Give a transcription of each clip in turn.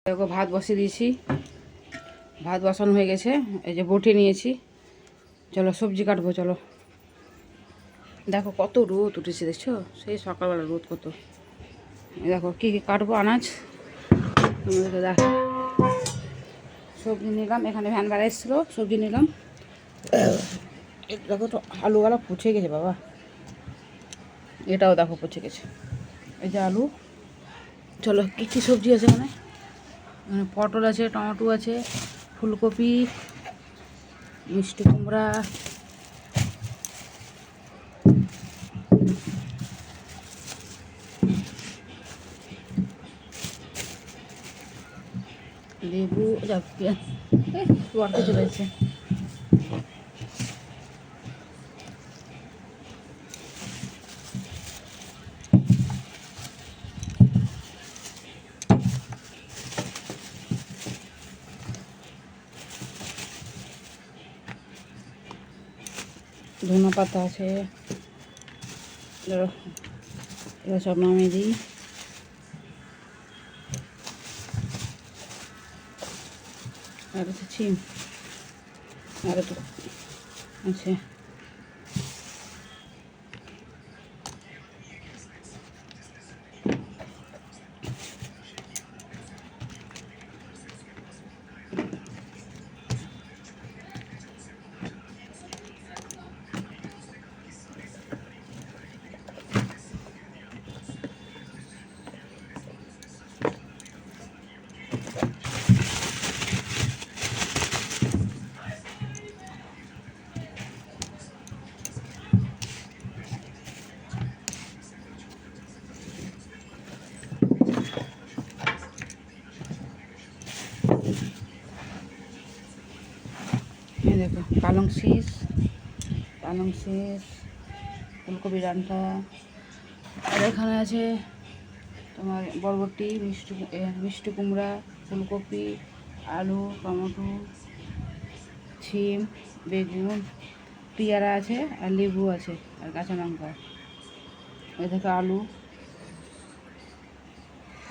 দেখো ভাত বসিয়ে দিয়েছি, ভাত বসানো হয়ে গেছে। এই যে বটি নিয়েছি, চলো সবজি কাটবো। চলো, দেখো কত রোদ উঠেছে, দেখছো? সেই সকালবেলা রোদ কত। দেখো কী কী কাটবো আনাজ তোমাদেরকে দেখো। সবজি নিলাম, এখানে ভ্যান ভাড়া এসেছিলো, সবজি নিলাম। দেখো তো আলুগুলো পচে গেছে বাবা, এটাও দেখো পচে গেছে। এই যে আলু। চলো কী কী সবজি আছে এখানে। এখানে পটল আছে, টমেটো আছে, ফুলকপি, মিষ্টি কুমড়া, লেবু, পেঁয়াজ চলে যাচ্ছে। ধনে পাতা আছে, এগুলো সব নামিয়ে দিই। আর আছে ছিম, আর একটু আছে। দেখো পালং শীষ, ফুলকপি ডাঁটা। আর এখানে আছে তোমার বরবটি, মিষ্টি কুমড়া, ফুলকপি, আলু, টমেটো, ছিম, বেগুন, পেয়ারা আছে, আর লেবু আছে, আর কাঁচা লঙ্কা। এই দেখো আলু।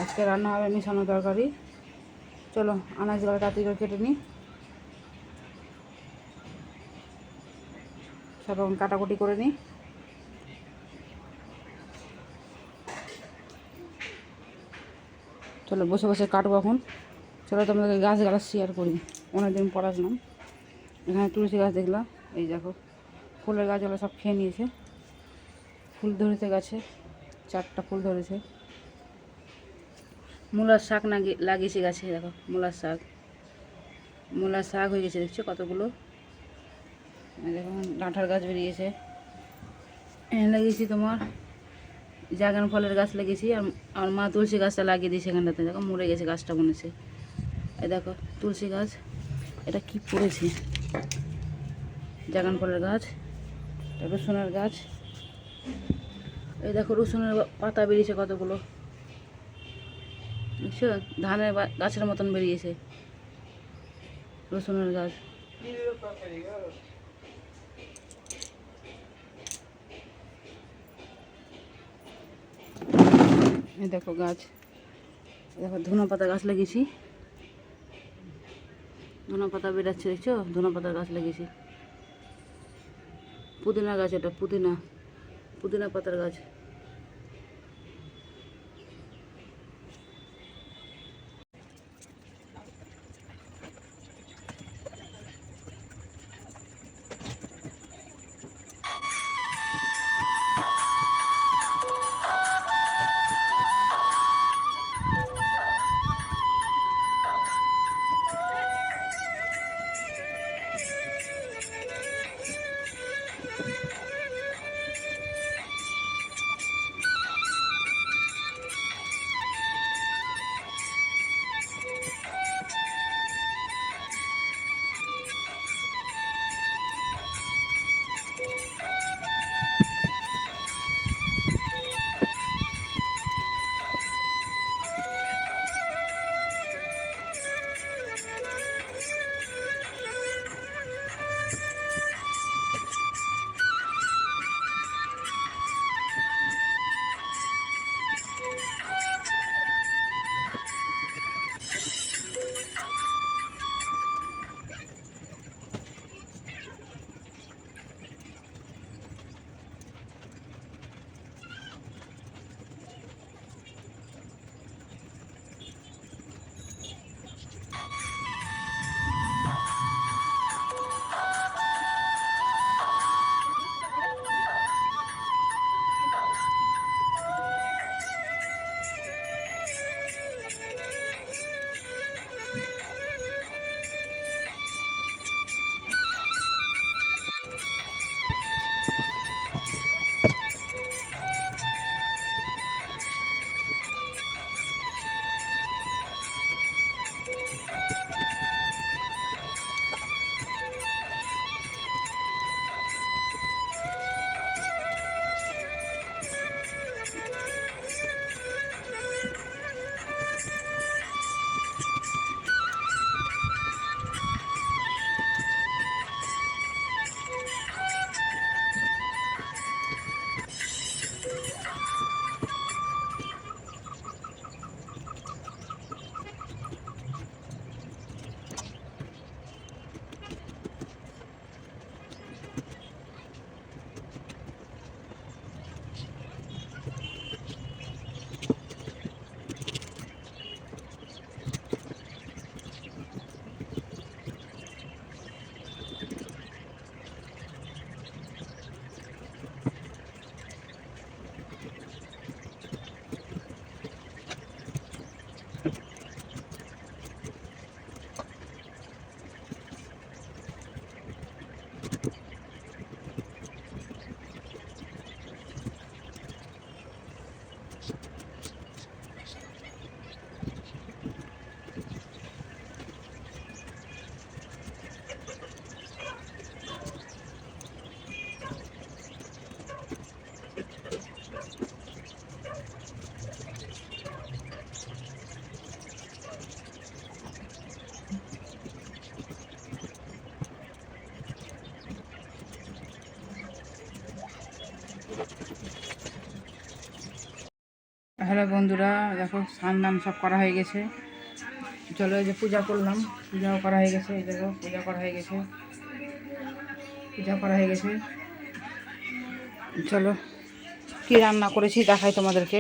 আজকে রান্না হবে মিশানো তরকারি। চলো আনাজগুলো তাড়াতাড়ি করে কেটে নিই, সব রকম কাটাকুটি করে নিই। চলো বসে বসে কাটবো এখন। চলো তোমাদেরকে গাছগালা শেয়ার করি, অনেকদিন পর আসলাম। এখানে তুলসী গাছ দেখলাম, এই দেখো ফুলের গাছগুলো সব খেয়ে নিয়েছে। ফুল ধরেছে গাছে, 4টা ফুল ধরেছে। মূলার শাক লাগিয়েছি গাছে, দেখো মূলার শাক হয়ে গেছে, দেখছো কতগুলো। দেখুন ডাঁটার গাছ বেরিয়েছে। লাগিয়েছি তোমার ড্রাগন ফলের গাছ লাগিয়েছি, আর মা তুলসী গাছটা লাগিয়ে দিয়েছে এখানটাতে। দেখো মরে গেছে গাছটা, মনেছে। এই দেখো তুলসী গাছ, এটা কি পড়েছে। ড্রাগন ফলের গাছ, রসুনের গাছ। এই দেখো রসুনের পাতা বেরিয়েছে কতগুলো, বুঝছো? ধানের গাছের মতন বেরিয়েছে রসুনের গাছ। এই দেখো গাছ, দেখো ধনে পাতা গাছ লাগিয়েছি, ধনে পাতা বেরাচ্ছে, দেখছো? ধনে পাতার গাছ লাগিয়েছি। পুদিনা গাছ, এটা পুদিনা পাতার গাছ। হ্যালো বন্ধুরা, দেখো স্নান দান সব করা হয়ে গেছে। চলো এই যে পূজা করলাম, পূজাও করা হয়ে গেছে। এই দেখো পূজা করা হয়ে গেছে, পূজা করা হয়ে গেছে। চলো কি রান্না করেছি দেখাই তোমাদেরকে।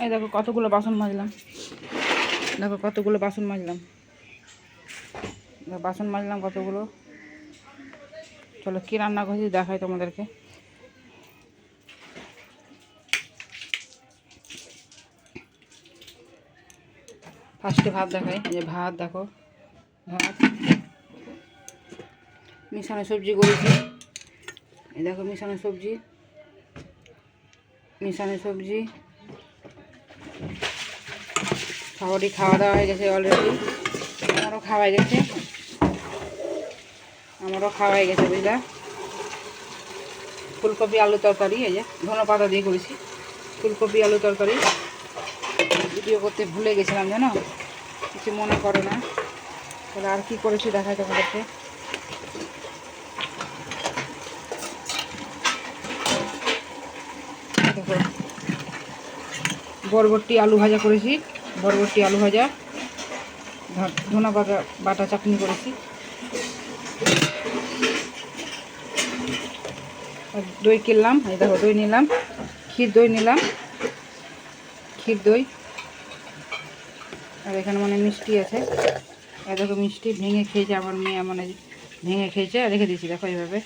এই দেখো কতগুলো বাসন মাজলাম, দেখো কতগুলো বাসন মাজলাম, বাসন মাজলাম কতগুলো। চলো কি রান্না করেছি দেখাই তোমাদেরকে। ফার্স্টে ভাত দেখাই, এই যে ভাত দেখো, ভাত মিশানো সবজি করেছি। এই দেখো মিশানো সবজি, মিশানো সবজি। সবারই খাওয়া দাওয়া হয়ে গেছে অলরেডি, আমারও খাওয়া হয়ে গেছে, আমারও খাওয়া হয়ে গেছে বুঝলা। ফুলকপি আলু তরকারি, এই যে ধনে পাতা দিয়ে করেছি ফুলকপি আলু তরকারি। ভিডিও করতে ভুলে গেছিলাম জানো, কিছু মনে করো না। তাহলে আর কি করেছি দেখাই তোমাদেরকে। দেখো বরবটি আলু ভাজা করেছি, বরবটি আলু ভাজা, ধনে পাতা বাটা চাটনি করেছি। আর দই কিনলাম, এই দেখো দই নিলাম, ক্ষীর দই নিলাম, ক্ষীর দই। আর এখানে মানে মিষ্টি আছে, এই দেখো মিষ্টি ভেঙে খেয়েছে আমার মেয়ে, মানে ভেঙে খেয়েছে রেখে দিয়েছি দেখো এইভাবে।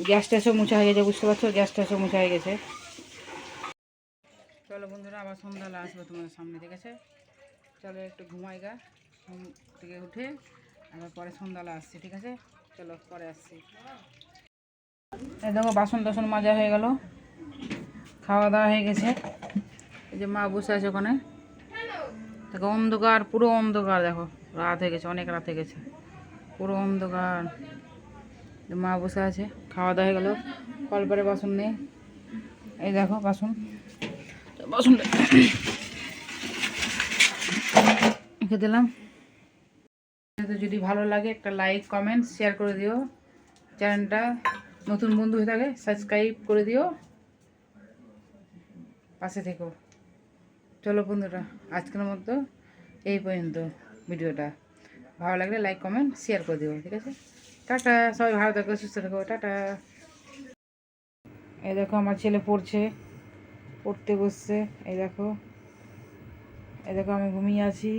গ্যাস ট্যাসও মুছা হয়ে গেছে, বুঝতে পারছো, গ্যাস ট্যাসও মুছা হয়ে গেছে। চলো বন্ধুরা আবার সন্ধ্যাবেলা আসবে তোমাদের সামনে, ঠিক আছে। চলো একটু ঘুমাই গা, ঘুম থেকে উঠে আবার পরে সন্ধ্যাবেলা আসছি, ঠিক আছে। চলো পরে আসছি। এই দেখো বাসন টাসন মাজা হয়ে গেল, খাওয়া দাওয়া হয়ে গেছে। এই যে মা বসে আছে ওখানে, দেখো অন্ধকার, পুরো অন্ধকার, দেখো রাত হয়ে গেছে, অনেক রাত হয়ে গেছে, পুরো অন্ধকার। মা বসে আছে, খাওয়া দাওয়া হয়ে গেল। কলপারে বাসন নেই, এই দেখো বাসন, বাসনটা রেখে দিলাম। যদি ভালো লাগে একটা লাইক কমেন্ট শেয়ার করে দিও, চ্যানেলটা নতুন বন্ধু হয়ে থাকে সাবস্ক্রাইব করে দিও, পাশে থেকো। চলো বন্ধুরা আজকের মতো এই পর্যন্ত, ভিডিওটা ভালো লাগলে লাইক কমেন্ট শেয়ার করে দিও, ঠিক আছে। টাটা, সবাই ভালো থাকো, সুস্থ থাকো, টাটা। এই দেখো আমার ছেলে পড়ছে, পড়তে বসছে, এই দেখো, এই দেখো আমি ঘুমিয়ে আছি,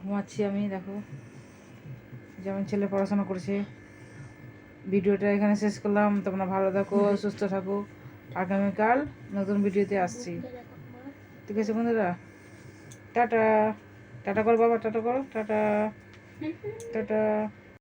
ঘুমাচ্ছি আমি, দেখো যেমন ছেলে পড়াশোনা করছে। ভিডিওটা এখানে শেষ করলাম, তোমরা ভালো থাকো, সুস্থ থাকো। আগামীকাল নতুন ভিডিওতে আসছি, ঠিক আছে বন্ধুরা। টাটা, টাটা করো বাবা, টাটা করো, টাটা, টাটা।